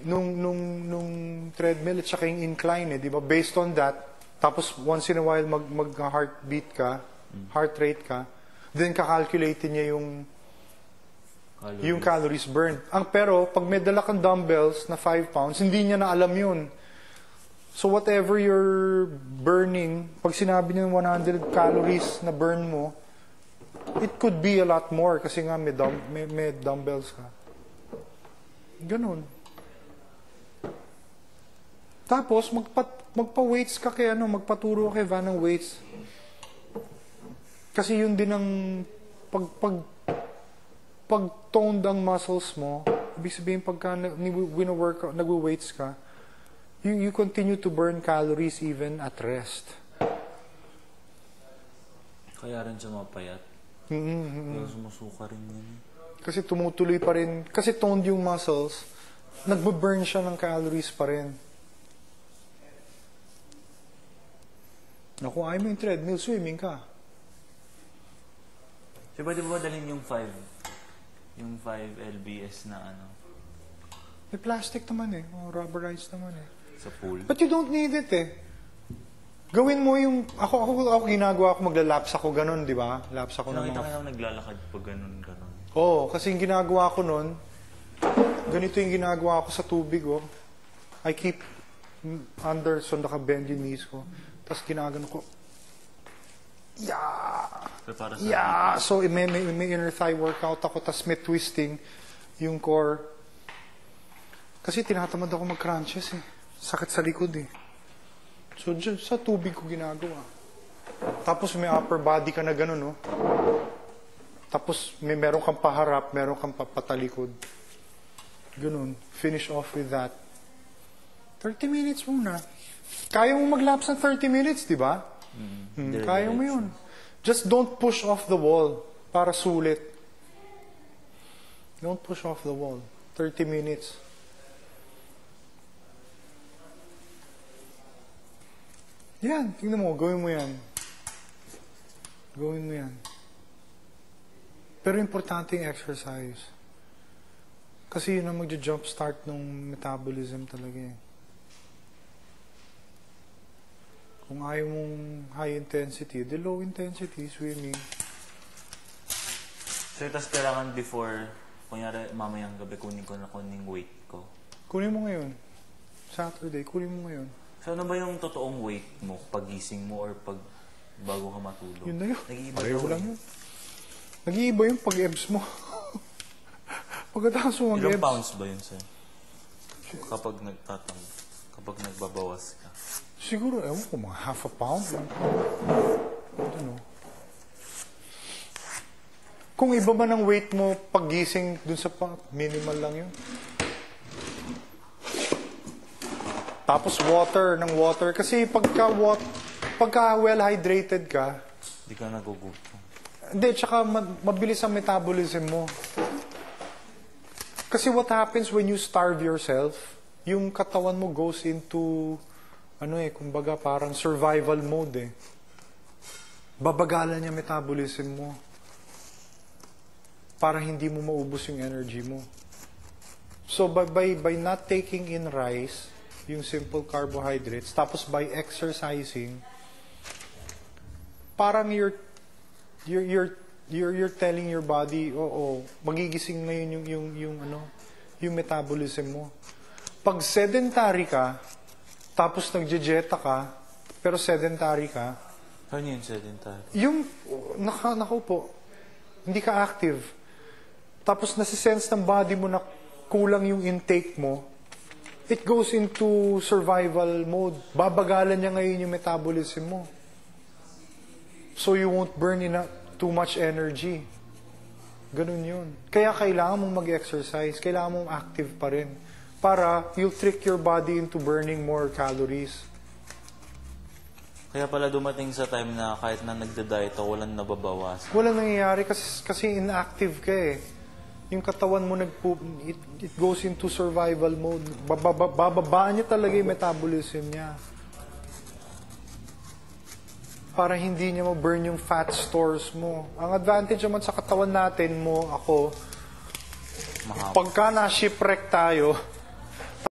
nung treadmill at saka yung incline, di ba? Based on that, tapos once in a while mag-heartbeat ka, heart rate ka, then kakalculate niya yung calories burned. Pero, pag may dala kang dumbbells na 5 pounds, hindi niya na alam yun. So, whatever you're burning, pag sinabi niya 100 calories na burn mo, it could be a lot more kasi nga may dumbbells ka. Ganun. Tapos, magpa-weights ka kay magpaturo kay Van ng weights. Kasi yun din ang pag toned ang muscles mo, ibig sabihin pagka nagwo-weights ka, you continue to burn calories even at rest. Kaya rin siya mapayat. Kaya sumusuka rin yun. Kasi tumutuloy pa rin, kasi toned yung muscles, nagbo-burn siya ng calories pa rin. Kung ayaw mo yung treadmill, swimming ka. So, pwede ba dalhin yung 5 lbs na May plastic naman o rubberized naman sa pool? But you don't need it Gawin mo yung, ako ginagawa ko, magla-laps ako ganun, di ba? Laps ako ng Nakita ka na naglalakad pag ganun. Oo, kasi yung ginagawa ko nun, ganito yung ginagawa ko sa tubig, I keep under, so naka-bend yung knees ko. Tapos ginagano ko, So, may inner thigh workout ako, tapos may twisting yung core. Kasi tinatamad ako mag-crunches Sakit sa likod So, sa tubig ko ginagawa. Tapos may upper body ka na gano'n, Tapos meron kang paharap, meron kang patalikod. Ganun. Finish off with that. 30 minutes muna. Kaya mo mag-laps ng 30 minutes, di ba? Kaya mo yun. Just don't push off the wall para sulit. Don't push off the wall. 30 minutes. Yan, tingnan mo, gawin mo yan. Gawin mo yan. Pero importante yung exercise. Kasi yun ang magja-jump start ng metabolism talaga Kung ayaw mong high intensity, the low intensity, swimming. So, tapos kailangan before, kunyari mamayang gabi, kunin weight ko. Kunin mo ngayon. Saturday, kunin mo ngayon. So, ano ba yung totoong weight mo? Pagising mo or pag bago ka matulog? Yun na yun. Nag-iiba Pareho lang yun. Nag-iiba yung pag-ebs mo. Pagkatapos mo mag-ebs. Ilang pounds ba yun, sir? Kapag nagbabawas ka? Siguro, ewan ko, mga half a pound. Kung iba ba ng weight mo, paggising dun sa minimal lang yun. Tapos water. Kasi pagka well-hydrated ka, hindi ka nagugutom. Hindi, tsaka mabilis ang metabolism mo. Kasi what happens when you starve yourself, yung katawan mo goes into, kumbaga parang survival mode Babagalan niya metabolism mo. Para hindi mo maubos yung energy mo. So, by not taking in rice, yung simple carbohydrates, tapos by exercising, parang you're telling your body, magigising ngayon yung metabolism mo. Pag sedentary ka, tapos nagje-jeta ka, pero sedentary ka. Ano yung sedentary? Yung nakaupo, hindi ka active. Tapos nasisense ng body mo na kulang yung intake mo, it goes into survival mode. Babagalan niya ngayon yung metabolism mo. So you won't burn too much energy. Ganun yun. Kaya kailangan mong mag-exercise. Kailangan mong active pa rin. Para you'll trick your body into burning more calories. Kaya pala dumating sa time na kahit na nagda-diet o walang nababawas. Walang nangyayari kasi inactive ka Yung katawan mo it goes into survival mode. Bababaan niya talaga yung metabolism niya. Para hindi niya ma-burn yung fat stores mo. Ang advantage naman sa katawan natin mo, ako, pagka na-shipwreck tayo,